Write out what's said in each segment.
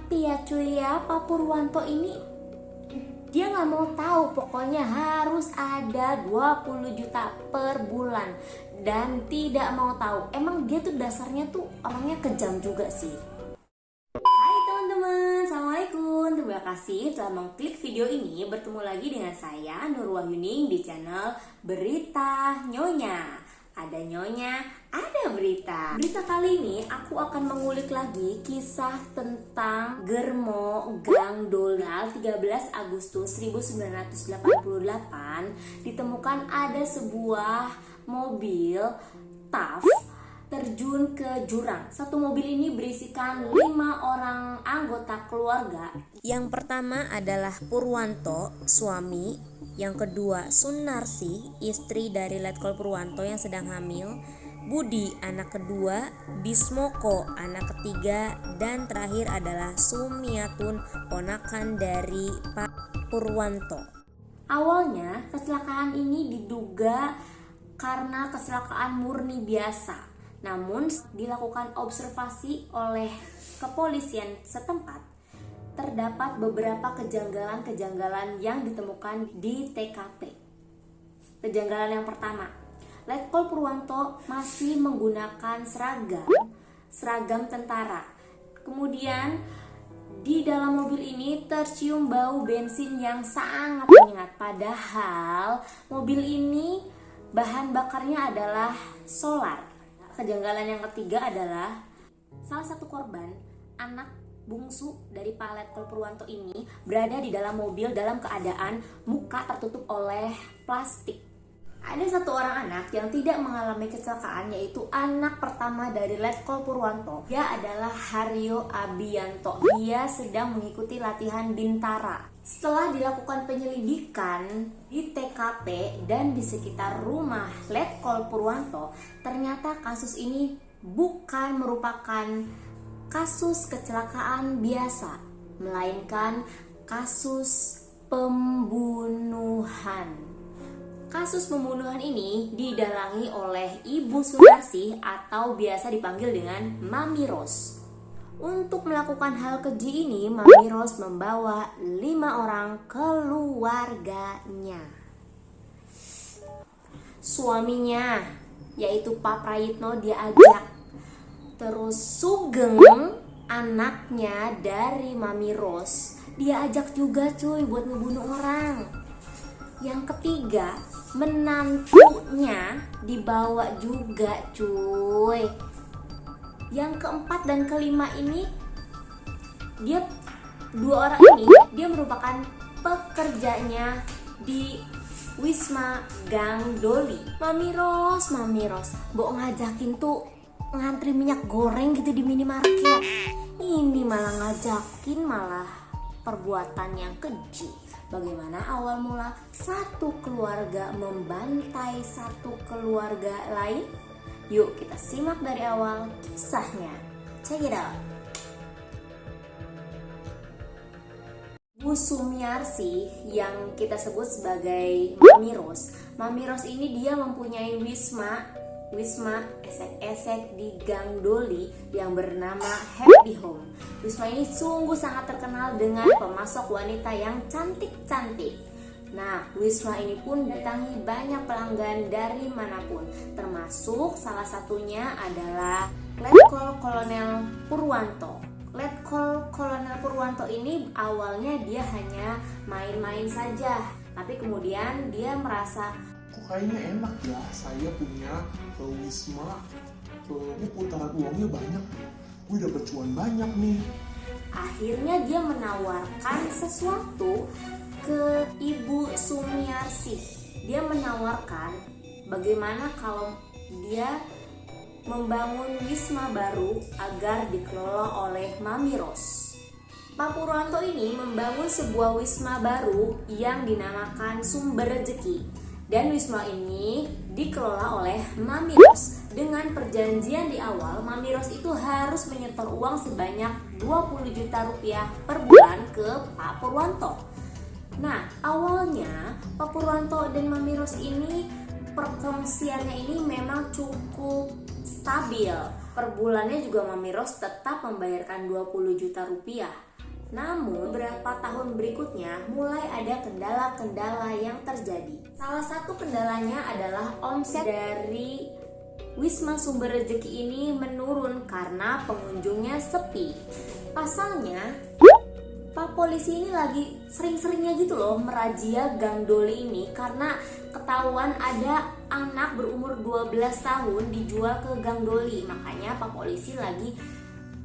Tapi ya cuy ya, Pak Purwanto ini dia nggak mau tahu, pokoknya harus ada 20 juta per bulan dan tidak mau tahu. Emang dia tuh dasarnya tuh orangnya kejam juga sih. Hai teman-teman, assalamualaikum. Terima kasih telah mengklik video ini. Bertemu lagi dengan saya Nur Wahyuning di channel Berita Nyonya. Ada nyonya, ada berita. Berita kali ini aku akan mengulik lagi kisah tentang Germo Gang Doli. 13 Agustus 1988 ditemukan ada sebuah mobil TAF terjun ke jurang. Satu mobil ini berisikan 5 orang anggota keluarga. Yang pertama adalah Purwanto, suami. Yang kedua Sunarsi, istri dari Letkol Purwanto yang sedang hamil. Budi, anak kedua. Bismoko, anak ketiga. Dan terakhir adalah Sumiatun, ponakan dari Pak Purwanto. Awalnya kecelakaan ini diduga karena kecelakaan murni biasa. Namun dilakukan observasi oleh kepolisian setempat, terdapat beberapa kejanggalan-kejanggalan yang ditemukan di TKP. Kejanggalan yang pertama, Letkol Purwanto masih menggunakan seragam tentara. Kemudian di dalam mobil ini tercium bau bensin yang sangat menyengat. Padahal mobil ini bahan bakarnya adalah solar. Kejanggalan yang ketiga adalah salah satu korban, anak bungsu dari Pak Letkol Purwanto ini, berada di dalam mobil dalam keadaan muka tertutup oleh plastik. Ada satu orang anak yang tidak mengalami kecelakaan, yaitu anak pertama dari Letkol Purwanto. Dia adalah Haryo Abiyanto. Dia sedang mengikuti latihan bintara. Setelah dilakukan penyelidikan di TKP dan di sekitar rumah Letkol Purwanto, ternyata kasus ini bukan merupakan kasus kecelakaan biasa, melainkan kasus pembunuhan. Kasus pembunuhan ini didalangi oleh Ibu Sunarsi atau biasa dipanggil dengan Mami Ros. Untuk melakukan hal keji ini, Mami Ros membawa 5 orang keluarganya. Suaminya, yaitu Pak Prayitno, dia ajak. Terus Sugeng, anaknya dari Mami Ros, dia ajak juga cuy buat ngebunuh orang. Yang ketiga, menantunya dibawa juga cuy. Yang keempat dan kelima ini, dia 2 orang ini dia merupakan pekerjanya di Wisma Gang Doli. Mami Ros, mbok ngajakin tuh ngantri minyak goreng gitu di minimarket. Ini malah ngajakin malah perbuatan yang keji. Bagaimana awal mula satu keluarga membantai satu keluarga lain? Yuk kita simak dari awal kisahnya. Check it out. Bu Sumiarsi yang kita sebut sebagai Mami Ros. Mami Ros ini dia mempunyai wisma esek-esek di Gang Doli yang bernama Happy Home. Wisma ini sungguh sangat terkenal dengan pemasok wanita yang cantik-cantik. Nah, wisma ini pun datangi banyak pelanggan dari manapun, termasuk salah satunya adalah Letkol Kolonel Purwanto. Letkol Kolonel Purwanto ini awalnya dia hanya main-main saja, tapi kemudian dia merasa kok kayaknya enak ya, saya punya wisma, ini putaran uangnya banyak, gue dapet cuan banyak nih. Akhirnya dia menawarkan sesuatu ke Ibu Sumiarsi. Dia menawarkan bagaimana kalau dia membangun wisma baru agar dikelola oleh Mami Ros. Pak Purwanto ini membangun sebuah wisma baru yang dinamakan Sumber Rezeki. Dan wisma ini dikelola oleh Mami Ros. Dengan perjanjian di awal, Mami Ros itu harus menyetor uang sebanyak 20 juta rupiah per bulan ke Pak Purwanto. Nah, awalnya Pak Purwanto dan Mami Ros ini perkongsiannya ini memang cukup stabil. Per bulannya juga Mami Ros tetap membayarkan 20 juta rupiah. Namun beberapa tahun berikutnya mulai ada kendala-kendala yang terjadi. Salah satu kendalanya adalah omset dari Wisma Sumber Rezeki ini menurun karena pengunjungnya sepi. Pasalnya, Pak Polisi ini lagi sering-seringnya gitu loh merazia Gang Doli ini karena ketahuan ada anak berumur 12 tahun dijual ke Gang Doli. Makanya Pak Polisi lagi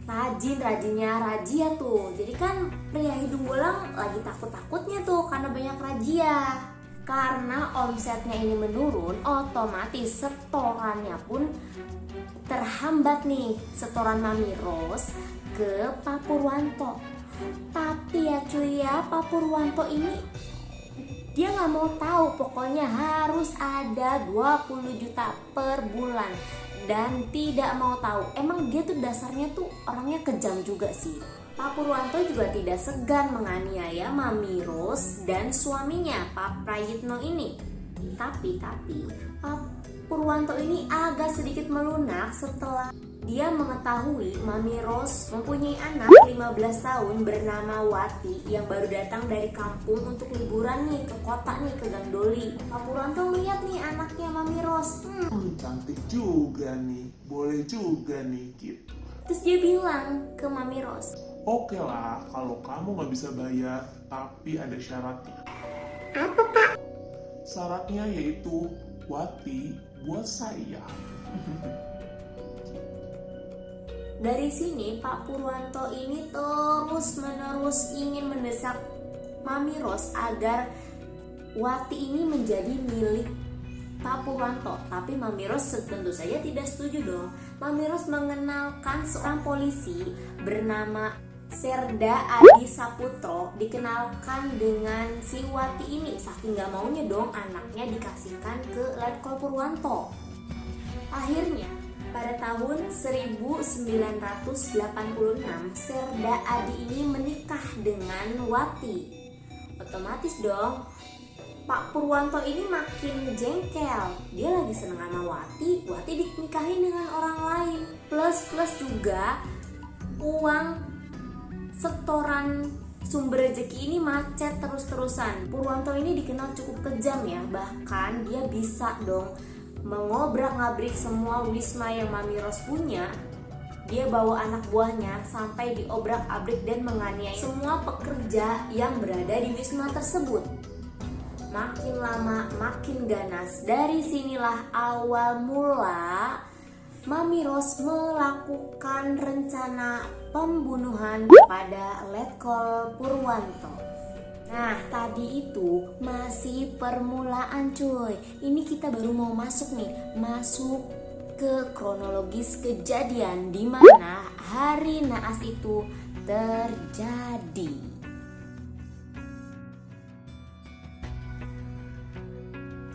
rajinnya razia tuh. Jadi kan pria hidung belang lagi takut-takutnya tuh karena banyak razia. Karena omsetnya ini menurun, otomatis setorannya pun terhambat nih, setoran Mami Ros ke Pak Purwanto. Tapi ya cuy ya, Pak Purwanto ini dia nggak mau tahu, pokoknya harus ada 20 juta per bulan. Dan tidak mau tahu, emang dia tuh dasarnya tuh orangnya kejam juga sih. Pak Purwanto juga tidak segan menganiaya Mami Ros dan suaminya Pak Prayitno ini. Tapi Pak Purwanto ini agak sedikit melunak setelah dia mengetahui Mami Ros mempunyai anak 15 tahun bernama Wati yang baru datang dari kampung untuk liburan nih ke kota nih, ke Gang Doli. Pak Purwanto melihat nih anaknya Mami Ros, Cantik juga nih, boleh juga nih gitu. Terus dia bilang ke Mami Ros, Oke lah, kalau kamu nggak bisa bayar, tapi ada syaratnya. apa Pak? Syaratnya yaitu Wati buat saya. Dari sini Pak Purwanto ini terus-menerus ingin mendesak Mami Ros agar Wati ini menjadi milik Pak Purwanto. Tapi Mami Ros tentu saja tidak setuju dong. Mami Ros mengenalkan seorang polisi bernama Serda Adi Saputro, dikenalkan dengan si Wati ini. Saking gak maunya dong anaknya dikasihkan ke Letkol Purwanto. Akhirnya pada tahun 1986, Serda Adi ini menikah dengan Wati. Otomatis dong, Pak Purwanto ini makin jengkel. Dia lagi seneng sama Wati dinikahin dengan orang lain. Plus juga uang setoran Sumber Rezeki ini macet terus-terusan. Purwanto ini dikenal cukup kejam ya. Bahkan dia bisa dong mengobrak-ngabrik semua wisma yang Mami Ros punya. Dia bawa anak buahnya sampai diobrak-abrik dan menganiaya semua pekerja yang berada di wisma tersebut. Makin lama makin ganas. Dari sinilah awal mula Mami Ros melakukan rencana pembunuhan kepada Letkol Purwanto. Nah, tadi itu masih permulaan cuy. Ini kita baru mau masuk ke kronologis kejadian di mana hari naas itu terjadi.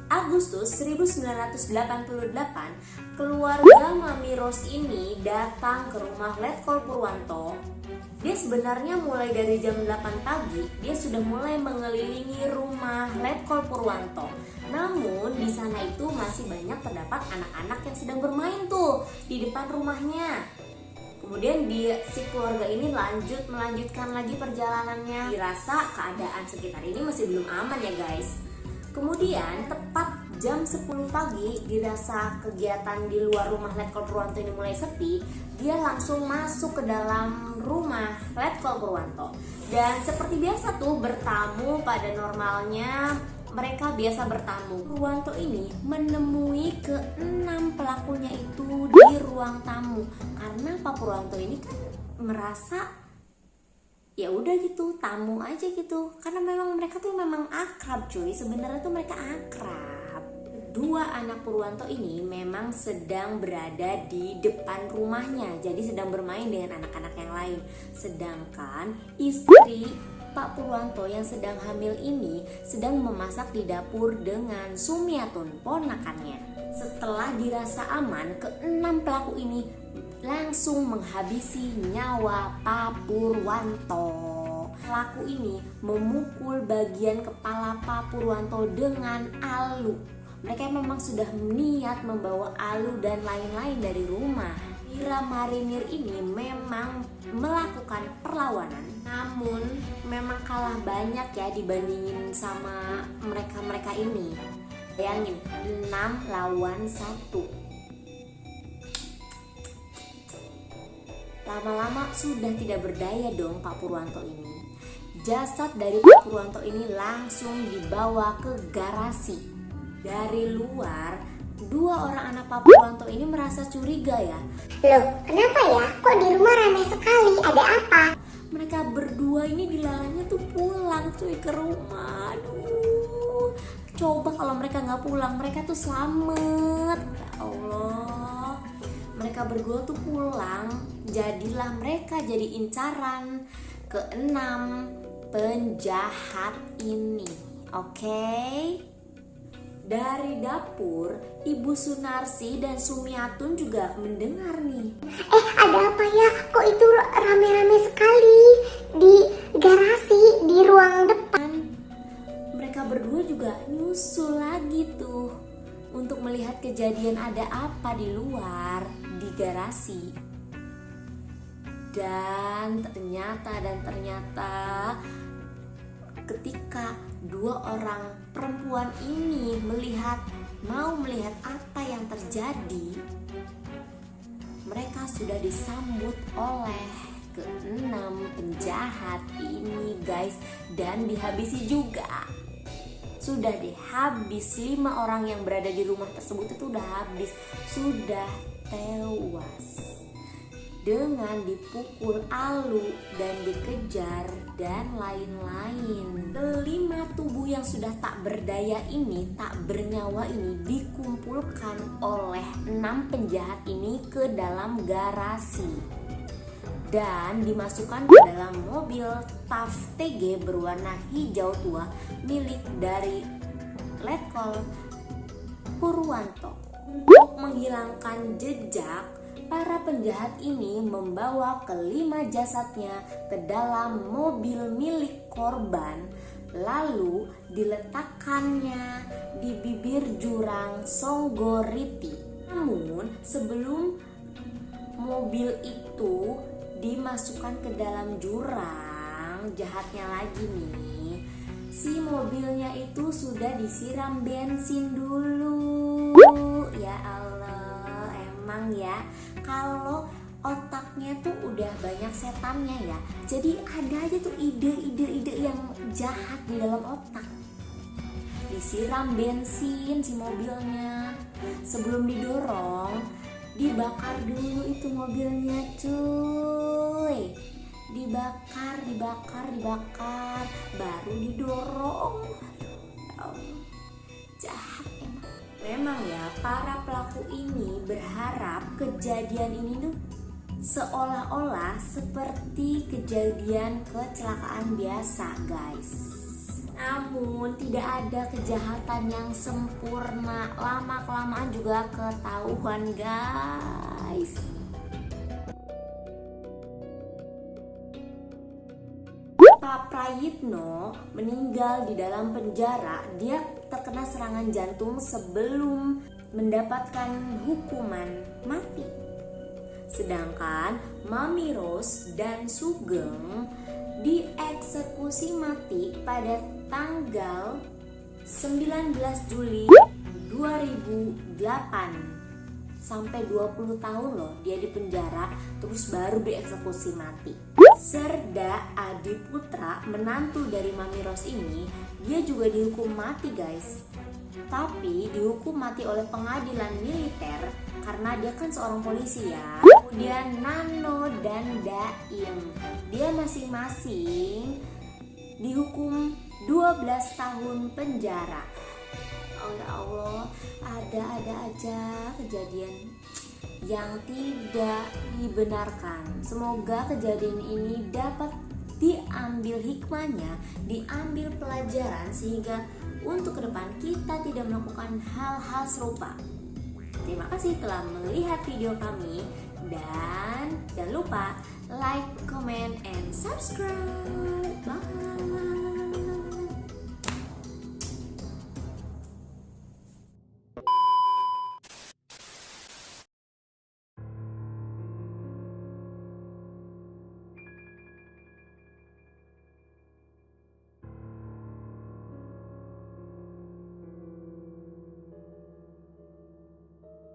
Agustus 1988, keluarga Mami Ros ini datang ke rumah Letkol Purwanto. Dia sebenarnya mulai dari jam 8 pagi, dia sudah mulai mengelilingi rumah Letkol Purwanto. Namun di sana itu masih banyak terdapat anak-anak yang sedang bermain tuh di depan rumahnya. Kemudian si keluarga ini melanjutkan lagi perjalanannya. Dirasa keadaan sekitar ini masih belum aman ya guys. Kemudian tepat jam 10 pagi dirasa kegiatan di luar rumah Letkol Purwanto ini mulai sepi. Dia langsung masuk ke dalam rumah Letkol Purwanto. Dan seperti biasa tuh bertamu pada normalnya mereka biasa bertamu. Purwanto ini menemui ke-6 pelakunya itu di ruang tamu. Karena Pak Purwanto ini kan merasa ya udah gitu, tamu aja gitu. Karena memang mereka tuh memang akrab cuy. Sebenarnya tuh mereka akrab. Dua anak Purwanto ini memang sedang berada di depan rumahnya. Jadi sedang bermain dengan anak-anak yang lain. Sedangkan istri Pak Purwanto yang sedang hamil ini sedang memasak di dapur dengan Sumiatun, ponakannya. Setelah dirasa aman, ke-6 pelaku ini langsung menghabisi nyawa Pak Purwanto. Pelaku ini memukul bagian kepala Pak Purwanto dengan alu. Mereka memang sudah niat membawa alu dan lain-lain dari rumah. Di Kira marinir ini memang melakukan perlawanan, namun memang kalah banyak ya dibandingin sama mereka-mereka ini. Bayangin, 6 lawan 1. Lama-lama sudah tidak berdaya dong Pak Purwanto ini. Jasad dari Pak Purwanto ini langsung dibawa ke garasi. Dari luar, 2 orang anak Pak Purwanto ini merasa curiga ya. Loh, kenapa ya? Kok di rumah ramai sekali? Ada apa? Mereka berdua ini dilalanya tuh pulang cuy ke rumah. Aduh, coba kalau mereka nggak pulang, mereka tuh selamat. Ya Allah, mereka berdua tuh pulang, jadilah mereka jadi incaran ke-6 penjahat ini. Oke? Dari dapur, Ibu Sunarsi dan Sumiatun juga mendengar nih. Ada apa ya? Kok itu rame-rame sekali di garasi, di ruang depan? Mereka berdua juga nyusul lagi tuh untuk melihat kejadian ada apa di luar di garasi. Dan ternyata ketika 2 orang perempuan ini mau melihat apa yang terjadi, mereka sudah disambut oleh ke-6 penjahat ini guys, dan dihabisi juga. Sudah deh habis, 5 orang yang berada di rumah tersebut itu udah habis, sudah tewas dengan dipukul alu dan dikejar dan lain-lain. 5 tubuh yang sudah tak berdaya ini, tak bernyawa ini dikumpulkan oleh 6 penjahat ini ke dalam garasi dan dimasukkan ke dalam mobil TAF TG berwarna hijau tua milik dari Letkol Purwanto. Untuk menghilangkan jejak, para penjahat ini membawa ke-5 jasadnya ke dalam mobil milik korban, lalu diletakkannya di bibir jurang Songgoriti. Namun sebelum mobil itu dimasukkan ke dalam jurang, jahatnya lagi nih, si mobilnya itu sudah disiram bensin dulu. Ya Allah, emang ya kalau otaknya tuh udah banyak setannya ya, jadi ada aja tuh ide-ide yang jahat di dalam otak. Disiram bensin si mobilnya, sebelum didorong dibakar dulu itu mobilnya cuy, dibakar baru didorong. Jahat memang ya. Para pelaku ini berharap kejadian ini tuh seolah-olah seperti kejadian kecelakaan biasa guys. Namun tidak ada kejahatan yang sempurna, lama-kelamaan juga ketahuan guys. Pak Prayitno meninggal di dalam penjara. Dia terkena serangan jantung sebelum mendapatkan hukuman mati. Sedangkan Mami Ros dan Sugeng dieksekusi mati pada tanggal 19 Juli 2008. Sampai 20 tahun loh dia di penjara, terus baru dieksekusi mati. Serda Adi Putra, menantu dari Mami Ros ini, dia juga dihukum mati guys. Tapi dihukum mati oleh pengadilan militer karena dia kan seorang polisi ya. Kemudian Nano dan Daim, dia masing-masing dihukum 12 tahun penjara. Oh ya Allah, ada aja kejadian yang tidak dibenarkan. Semoga kejadian ini dapat diambil hikmahnya, diambil pelajaran, sehingga untuk ke depan kita tidak melakukan hal-hal serupa. Terima kasih telah melihat video kami, dan jangan lupa like, comment, and subscribe.